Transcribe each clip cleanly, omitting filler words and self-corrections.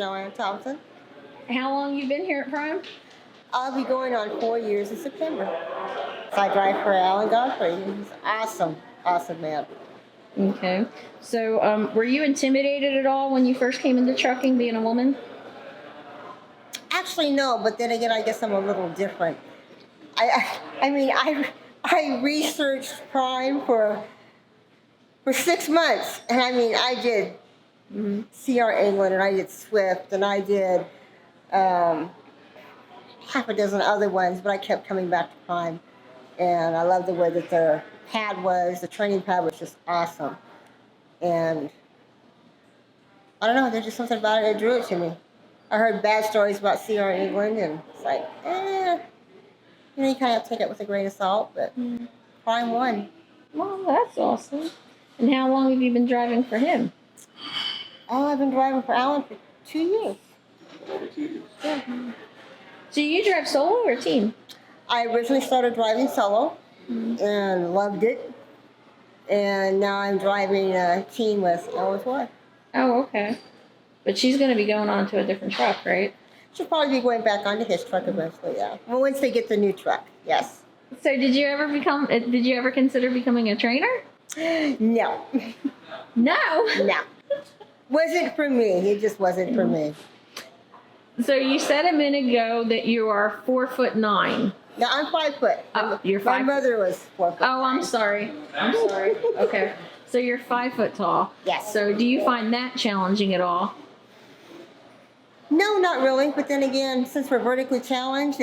Joann Thompson. How long you been here at Prime? I'll be going on 4 years in September. So I drive for Alan Godfrey. He's awesome man. Okay. So, were you intimidated at all when you first came into trucking, being a woman? Actually, no, but then again, I guess I'm a little different. I researched Prime for 6 months, and I did CR England, and I did Swift, and I did half a dozen other ones, but I kept coming back to Prime, and I love the way that their pad was. The training pad was just awesome, and I don't know, there's just something about it that drew it to me. I heard bad stories about CR England, and it's like, you kind of have to take it with a grain of salt, but Prime won. Well, that's awesome. And how long have you been driving for him? Oh, I've been driving for Alan for 2 years. Yeah. So you drive solo or team? I originally started driving solo and loved it. And now I'm driving a team with Alan's wife. Oh, okay. But she's going to be going on to a different truck, right? She'll probably be going back onto his truck eventually, yeah. Well, once they get the new truck, yes. So did you ever consider becoming a trainer? No. No? No. Wasn't for me. It just wasn't for me. So you said a minute ago that you are 4'9". No, I'm 5 foot. You're 5 My mother was 4 foot. Oh, I'm sorry. Okay. So you're 5 foot tall. Yes. So do you find that challenging at all? No, not really. But then again, since we're vertically challenged,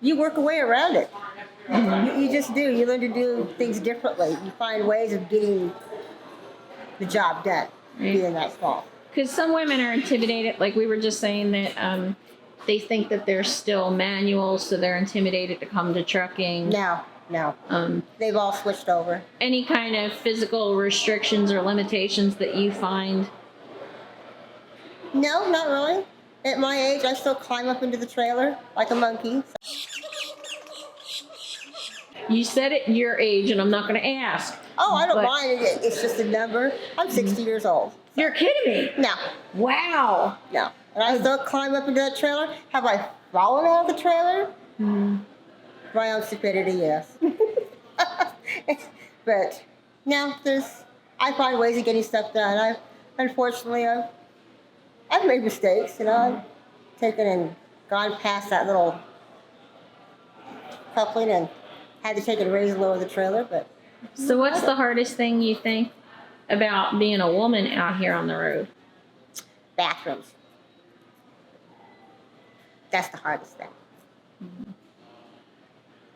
you work a way around it. Mm-hmm. You just do. You learn to do things differently. You find ways of getting the job done, being that small. Because some women are intimidated, like we were just saying that they think that they're still manual, so they're intimidated to come to trucking. No. They've all switched over. Any kind of physical restrictions or limitations that you find? No, not really. At my age, I still climb up into the trailer like a monkey. You said at your age, and I'm not going to ask. Oh, I don't mind. It's just a number. I'm 60 years old. So. You're kidding me? No. Wow. No. And I still climb up into that trailer. Have I fallen out of the trailer? My own stupidity, yes. But no, I find ways of getting stuff done. Unfortunately, I've made mistakes. I've taken and gone past that little coupling and had to take and raise and lower the trailer. But so, what's the hardest thing you think about being a woman out here on the road? Bathrooms. That's the hardest thing.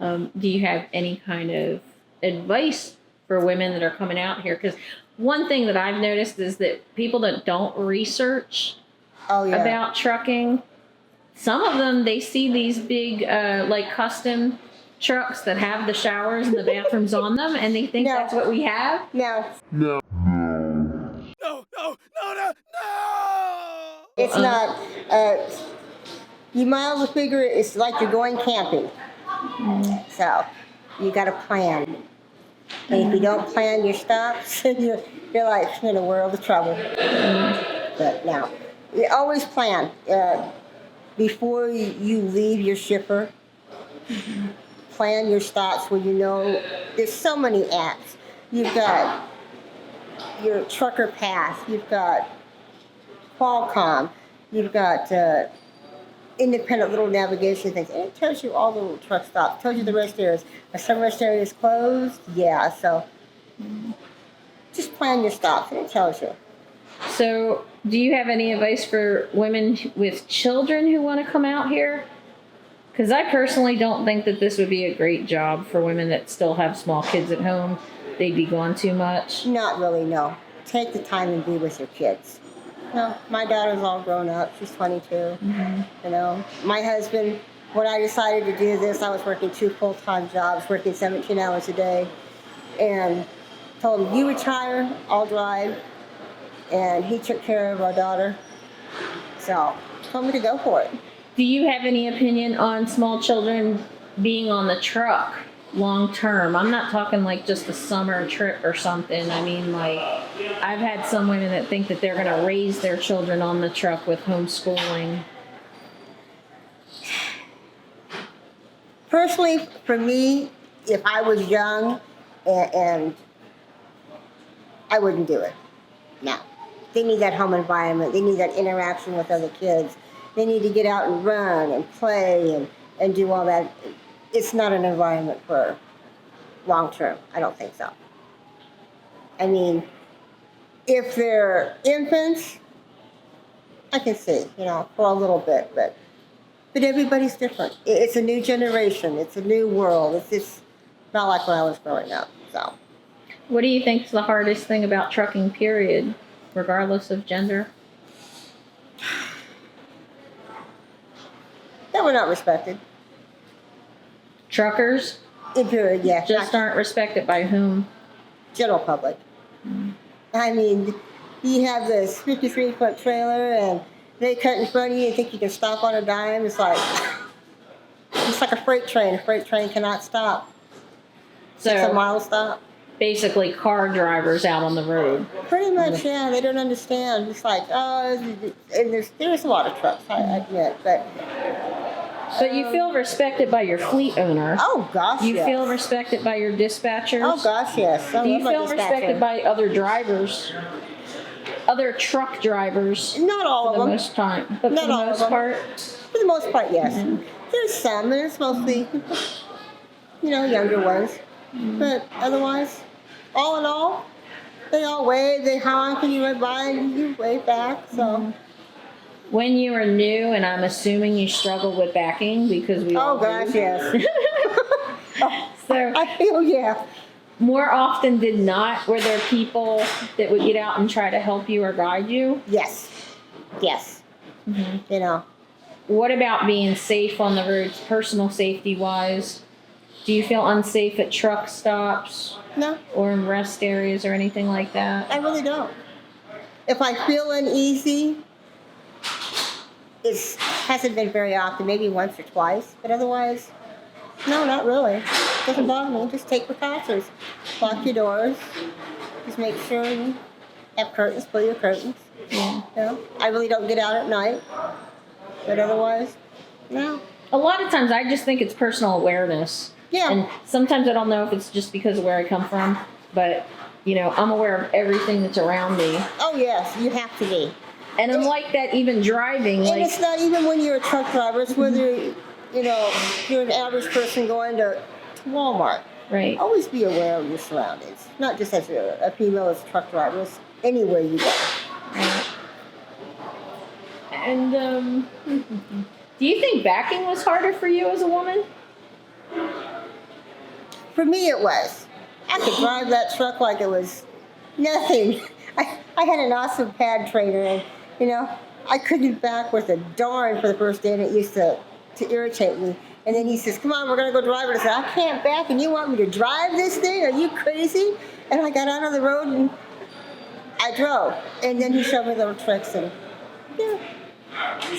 Do you have any kind of advice for women that are coming out here? Because one thing that I've noticed is that people that don't research about trucking, some of them, they see these big like custom trucks that have the showers and the bathrooms on them, and they think that's what we have. No. It's not. You might as well figure it's like you're going camping. So you got to plan. And if you don't plan your stops, you're like in a world of trouble. But now, you always plan. Before you leave your shipper, plan your stops where there's so many apps. You've got your Trucker Path, you've got Qualcomm, you've got independent little navigation things, and it tells you all the little truck stops. It tells you the rest areas. Are some rest areas closed? Yeah, so just plan your stops, and it tells you. So, do you have any advice for women with children who want to come out here? Because I personally don't think that this would be a great job for women that still have small kids at home. They'd be gone too much. Not really, no. Take the time and be with your kids. No, my daughter's all grown up. She's 22. My husband, when I decided to do this, I was working 2 full-time jobs, working 17 hours a day, and told him, you retire, I'll drive. And he took care of our daughter. So, told me to go for it. Do you have any opinion on small children being on the truck? long term? I'm not talking like just a summer trip or something. I mean, like, I've had some women that think that they're going to raise their children on the truck with homeschooling. Personally, for me, if I was young and I wouldn't do it. No. They need that home environment. They need that interaction with other kids. They need to get out and run and play and do all that. It's not an environment for long term. I don't think so. I mean, if they're infants, I can see, for a little bit, but everybody's different. It's a new generation. It's a new world. It's just not like when I was growing up. So, what do you think is the hardest thing about trucking, period, regardless of gender? That we're not respected. Truckers? Period, yeah. Just aren't respected by whom? General public. Mm-hmm. I mean, you have this 53-foot trailer and they cut in front of you and think you can stop on a dime. It's like a freight train. A freight train cannot stop. So, 6 mile stop. Basically car drivers out on the road. Pretty much, yeah. They don't understand. It's like, and there's a lot of trucks, I admit, But you feel respected by your fleet owner. Oh, gosh, You yes. feel respected by your dispatchers. Oh, gosh, yes. Do you feel respected by other drivers? Other truck drivers? Not all of them. For the most time. But Not for the all most of them. part? For the most part, yes. Mm-hmm. There's some, and it's mostly, younger ones. Mm-hmm. But otherwise, all in all, they all wave, they honk, and you went by, and you wave back, so... Mm-hmm. When you were new, and I'm assuming you struggled with backing because we all gosh, do. Yes. So I feel, yeah. More often than not, were there people that would get out and try to help you or guide you? Yes. Yes. Mm-hmm. What about being safe on the roads, personal safety-wise? Do you feel unsafe at truck stops? No. Or in rest areas or anything like that? I really don't. If I feel uneasy, it hasn't been very often, maybe once or twice, but otherwise, no, not really. It doesn't bother me. Just take precautions. Lock your doors. Just make sure you have curtains, pull your curtains. Yeah. I really don't get out at night, but otherwise, no. A lot of times I just think it's personal awareness. Yeah. And sometimes I don't know if it's just because of where I come from, but, I'm aware of everything that's around me. Oh, yes, you have to be. And I'm like that even driving. And it's not even when you're a truck driver. It's whether, you're an average person going to Walmart. Right. Always be aware of your surroundings. Not just as a female as a truck driver. It's anywhere you go. Right. And do you think backing was harder for you as a woman? For me, it was. I could drive that truck like it was nothing. I had an awesome pad trainer, and I couldn't back worth a darn for the first day, and it used to irritate me. And then he says, "Come on, we're gonna go drive it." I said, "I can't back, and you want me to drive this thing? Are you crazy?" And I got out on the road and I drove. And then he showed me little tricks, and yeah.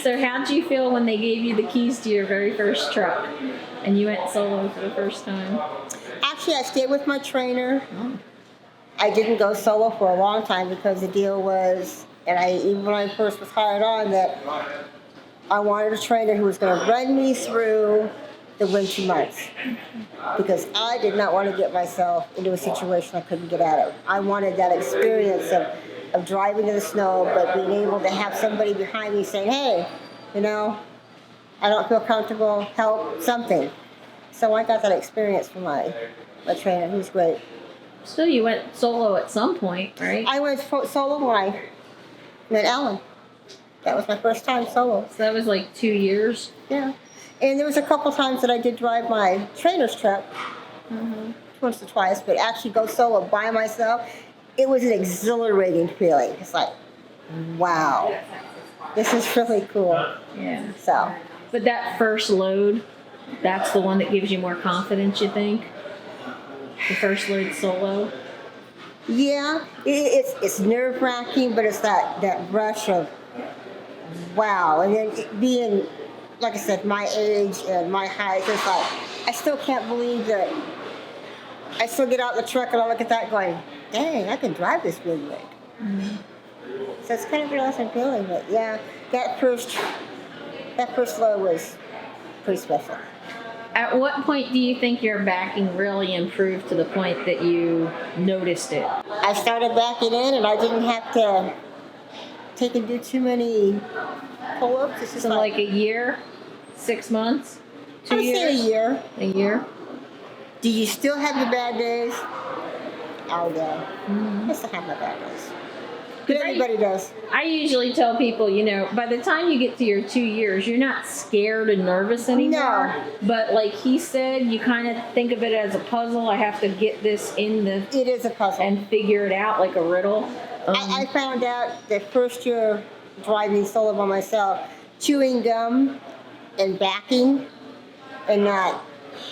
So how'd you feel when they gave you the keys to your very first truck and you went solo for the first time? Actually, I stayed with my trainer. Oh. I didn't go solo for a long time because the deal was, even when I first was hired on, that I wanted a trainer who was going to run me through the winter months because I did not want to get myself into a situation I couldn't get out of. I wanted that experience of driving in the snow, but being able to have somebody behind me saying, "Hey, I don't feel comfortable, help," something. So I got that experience from my trainer. He was great. So you went solo at some point, right? I went solo when I met Ellen. That was my first time solo. So that was like 2 years? Yeah. And there was a couple times that I did drive my trainer's truck, once or twice, but actually go solo by myself, it was an exhilarating feeling. It's like, wow, this is really cool. Yeah. So. But that first load, that's the one that gives you more confidence, you think? The first load solo? Yeah, it's nerve-wracking, but it's that rush of wow. And then being, like I said, my age and my height, it's like, I still can't believe that I still get out in the truck and I look at that going, dang, I can drive this big rig. Mm-hmm. So it's kind of an awesome feeling, but yeah, that first load was pretty special. At what point do you think your backing really improved to the point that you noticed it? I started backing in and I didn't have to take and do too many pull-ups. It's just so like a year, 6 months, 2 years? I would say a year. A year? Do you still have your bad days? Oh yeah. Mm-hmm. I still have my bad days. But everybody does. I usually tell people, by the time you get to your 2 years, you're not scared and nervous anymore. No. But like he said, you kind of think of it as a puzzle. I have to get this It is a puzzle. And figure it out like a riddle. I found out the first year driving solo by myself, chewing gum and backing and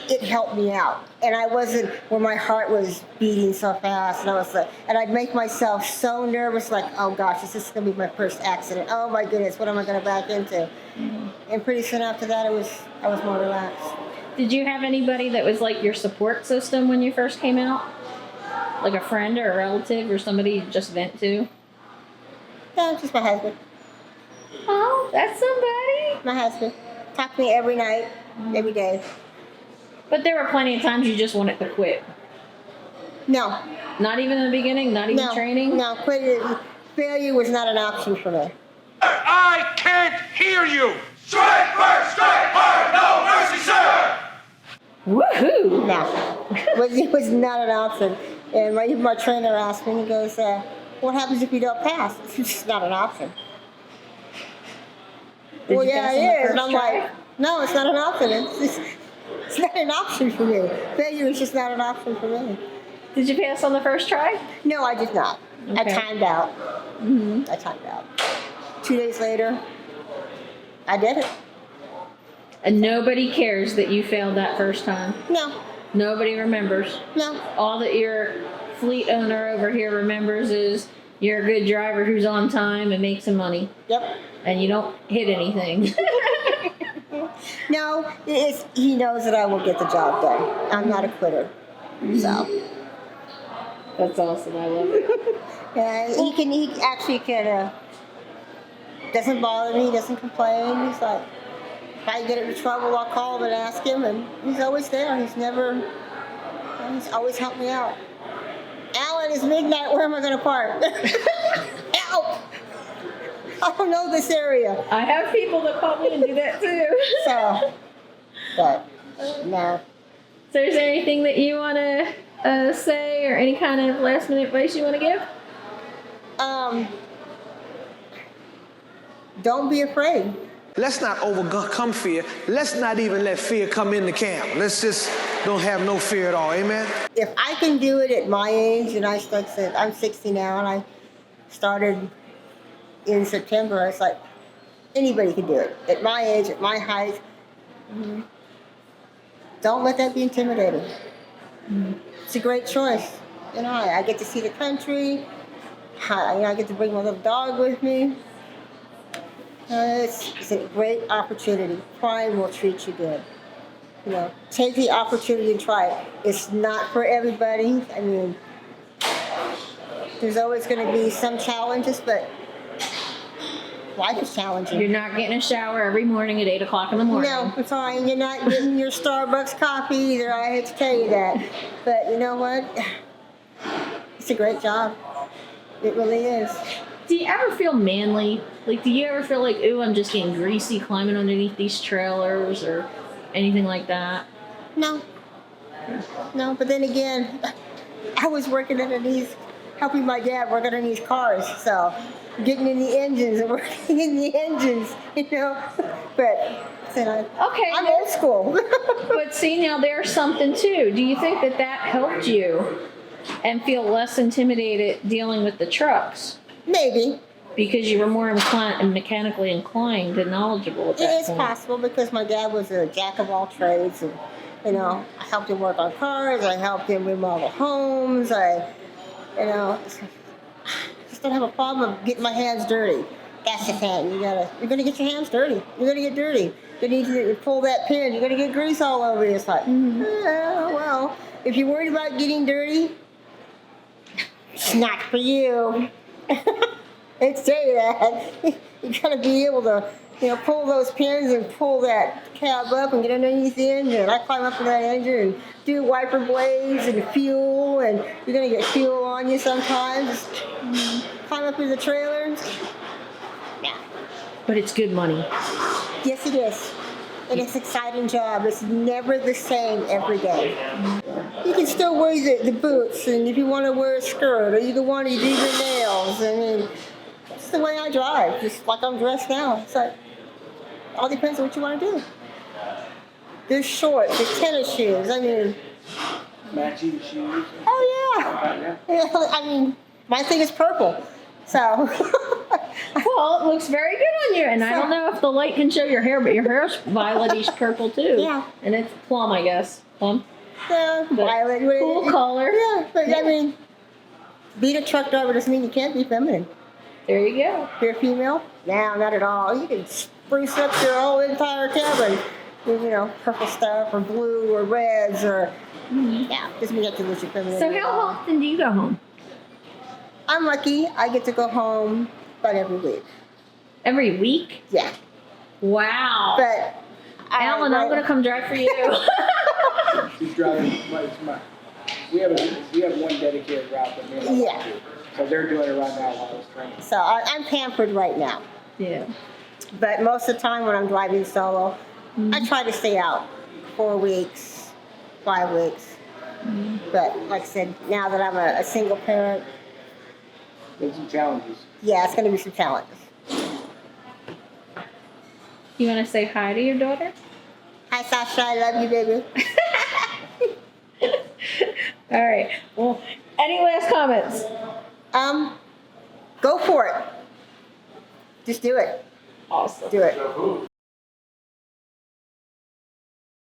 it helped me out. And I wasn't where my heart was beating so fast, and I was like, and I'd make myself so nervous, like, oh gosh, this is gonna be my first accident. Oh my goodness, what am I gonna back into? Mm-hmm. And pretty soon after that, I was more relaxed. Did you have anybody that was like your support system when you first came out? Like a friend or a relative or somebody you just vent to? No, just my husband. Oh, that's somebody. My husband. Talk to me every night, every day. But there were plenty of times you just wanted to quit. No. Not even in the beginning? Not even training? No, failure was not an option for me. I can't hear you! Strike first, strike hard, no mercy, sir! Woohoo! No. It was not an option. And my trainer asked me, he goes, what happens if you don't pass? It's just not an option. Well, yeah, it is. And I'm like, no, it's not an option. It's not an option for me. Failure is just not an option for me. Did you pass on the first try? No, I did not. Okay. I timed out. Mm-hmm. I timed out. 2 days later, I did it. And nobody cares that you failed that first time? No. Nobody remembers? No. All that your fleet owner over here remembers is you're a good driver who's on time and makes some money. Yep. And you don't hit anything. No, he knows that I will get the job done. I'm not a quitter. So. That's awesome. I love it. Yeah, he actually doesn't bother me, doesn't complain. He's like, if I get into trouble, I'll call him and ask him, and he's always there. He's always helped me out. Alan, it's midnight, where am I going to park? Help! I don't know this area. I have people that call me and do that too. But no. So is there anything that you want to say or any kind of last minute advice you want to give? Don't be afraid. Let's not overcome fear. Let's not even let fear come in the camp. Let's just don't have no fear at all. Amen? If I can do it at my age, and I'm 60 now, and I started in September, it's like anybody can do it. At my age, at my height. Mm-hmm. Don't let that be intimidating. Mm-hmm. It's a great choice. I get to see the country. I get to bring my little dog with me. It's a great opportunity. Prime will treat you good. Take the opportunity and try it. It's not for everybody. I mean, there's always going to be some challenges, but life is challenging. You're not getting a shower every morning at 8 o'clock in the morning. No, it's fine. You're not getting your Starbucks coffee either. I hate to tell you that. But you know what? It's a great job. It really is. Do you ever feel manly? Like, do you ever feel like, ooh, I'm just getting greasy climbing underneath these trailers or anything like that? No, but then again, I was working underneath, helping my dad work underneath cars, so getting in the engines and working in the engines, but I'm old school. But see, now there's something too. Do you think that helped you and feel less intimidated dealing with the trucks? Maybe. Because you were more mechanically inclined and knowledgeable at that point. It is possible because my dad was a jack of all trades, and I helped him work on cars. I helped him remodel homes. I just don't have a problem of getting my hands dirty. That's the thing. You're gonna get your hands dirty. You're gonna get dirty. You need to pull that pin. You're gonna get grease all over you. It's like, well, if you're worried about getting dirty, it's not for you. I'd say that. You gotta be able to, pull those pins and pull that cab up and get underneath the engine. And I climb up in that engine and do wiper blades and fuel, and you're gonna get fuel on you sometimes. Climb up in the trailer. Yeah. But it's good money. Yes, it is. And it's an exciting job. It's never the same every day. You can still wear the boots, and if you want to wear a skirt, or you can want to do your nails. I mean, that's the way I drive, just like I'm dressed now. It's like, all depends on what you want to do. There's shorts, there's tennis shoes. I mean, matching shoes. Oh yeah. I mean, my thing is purple, so. Well, it looks very good on you, and I don't know if the light can show your hair, but your hair's violetish purple too. Yeah. And it's plum, I guess. Plum. Yeah, violet. Cool color. Yeah, but I mean, being a truck driver doesn't mean you can't be feminine. There you go. If you're a female? No, not at all. You can spruce up your whole entire cabin with, purple stuff or blue or reds or, yeah, doesn't mean you have to lose your feminine. So how often do you go home? I'm lucky. I get to go home about every week. Every week? Yeah. Wow. But Alan, I'm going to come drive for you. She's driving. We have one dedicated route that we Yeah. So they're doing it right now while I was training. So I'm pampered right now. Yeah. But most of the time when I'm driving solo, I try to stay out 4 weeks, 5 weeks. But like I said, now that I'm a single parent, There's some challenges. yeah, it's going to be some challenges. You want to say hi to your daughter? Hi, Sasha. I love you, baby. All right. Well, any last comments? Go for it. Just do it. Awesome. Do it.